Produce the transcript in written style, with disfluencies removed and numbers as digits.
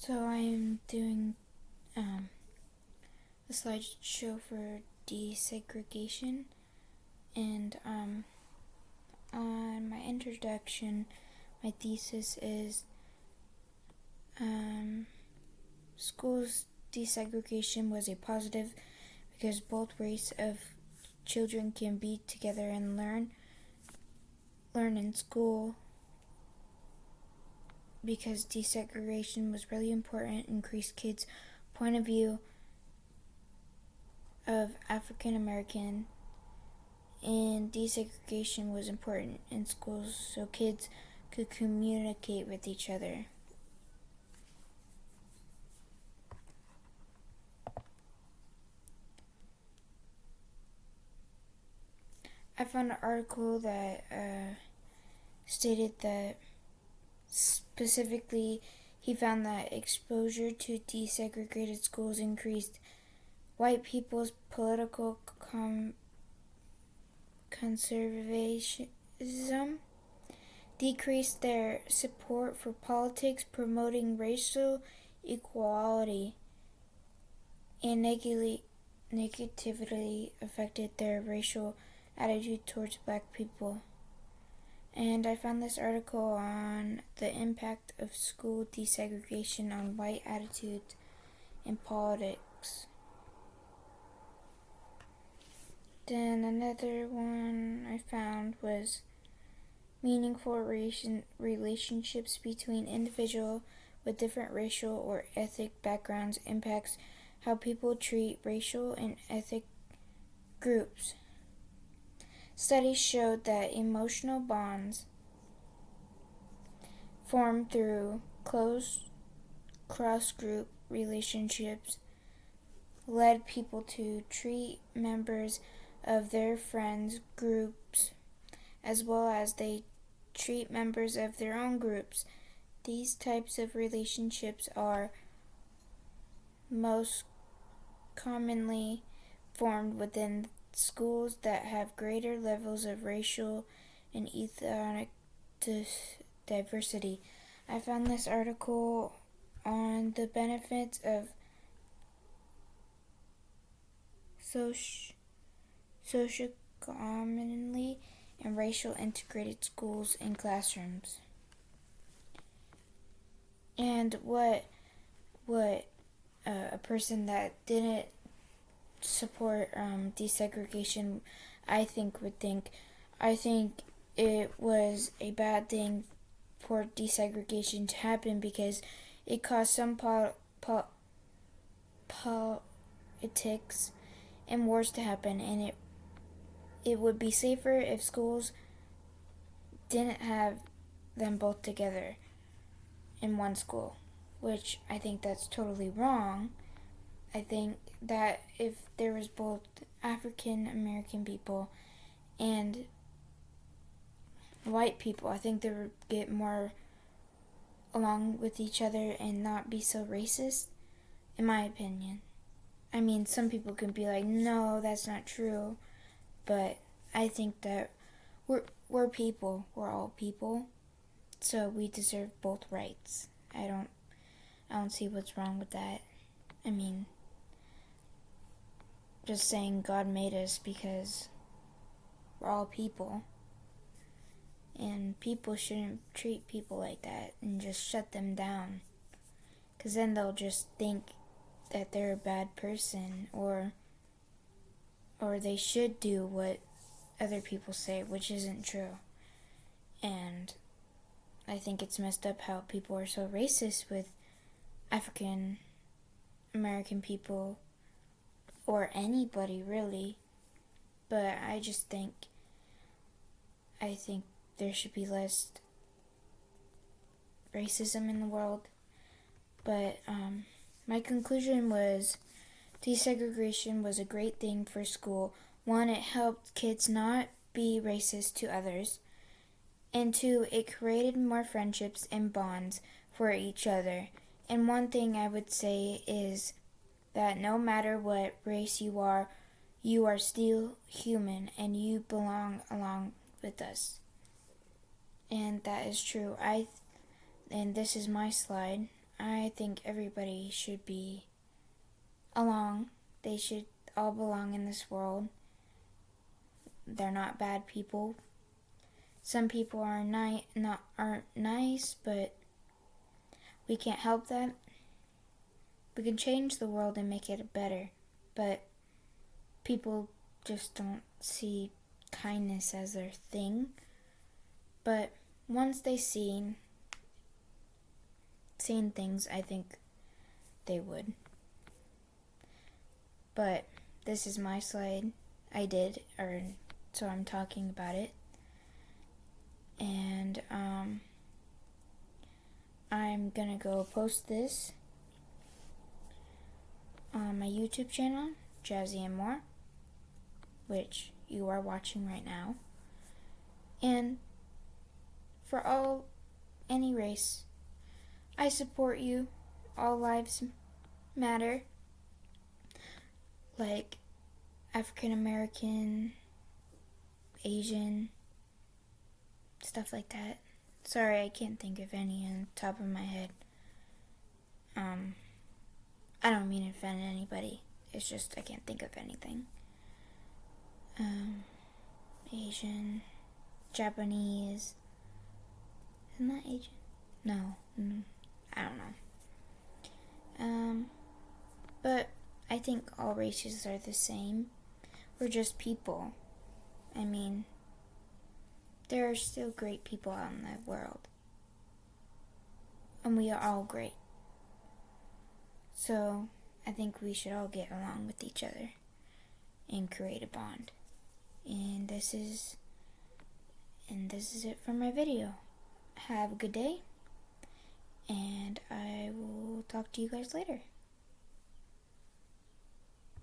So I am doing a slideshow for desegregation, and on my introduction, my thesis is schools desegregation was a positive because both race of children can be together and learn in school, because desegregation was really important, increased kids' point of view of African American, and desegregation was important in schools so kids could communicate with each other. I found an article that stated that specifically he found that exposure to desegregated schools increased white people's political conservatism, decreased their support for politics promoting racial equality, and negatively affected their racial attitude towards black people. And I found this article on the impact of school desegregation on white attitudes in politics. Then another one I found was meaningful relationships between individuals with different racial or ethnic backgrounds impacts how people treat racial and ethnic groups. Studies showed that emotional bonds formed through close cross-group relationships led people to treat members of their friends' groups as well as they treat members of their own groups. These types of relationships are most commonly formed within schools that have greater levels of racial and ethnic diversity. I found this article on the benefits of socioeconomically and racial integrated schools and classrooms. And what a person that didn't support desegregation I think would think. I think it was a bad thing for desegregation to happen because it caused some politics and wars to happen, and it would be safer if schools didn't have them both together in one school, which I think that's totally wrong. I think that if there was both African American people and white people, I think they would get more along with each other and not be so racist, in my opinion. I mean, some people can be like, no, that's not true, but I think that we're people. We're all people, so we deserve both rights. I don't see what's wrong with that. I mean, just saying God made us because we're all people, and people shouldn't treat people like that and just shut them down, because then they'll just think that they're a bad person, or they should do what other people say, which isn't true. And I think it's messed up how people are so racist with African American people, or anybody really. But I think there should be less racism in the world. But my conclusion was desegregation was a great thing for school. One, it helped kids not be racist to others. And two, it created more friendships and bonds for each other. And one thing I would say is that no matter what race you are still human and you belong along with us. And that is true. And this is my slide. I think everybody should be along. They should all belong in this world. They're not bad people. Some people aren't nice, but we can't help that. We can change the world and make it better, but people just don't see kindness as their thing. But once they seen things, I think they would. But this is my slide. So I'm talking about it. And I'm gonna go post this on my YouTube channel, Jazzy and More, which you are watching right now. And for any race, I support you. All lives matter. Like African American, Asian, stuff like that. Sorry, I can't think of any on the top of my head. I don't mean to offend anybody. It's just I can't think of anything. Asian, Japanese. Isn't that Asian? No, I don't know. But I think all races are the same. We're just people. I mean, there are still great people out in the world. And we are all great. So, I think we should all get along with each other and create a bond. And this is it for my video. Have a good day, and I will talk to you guys later.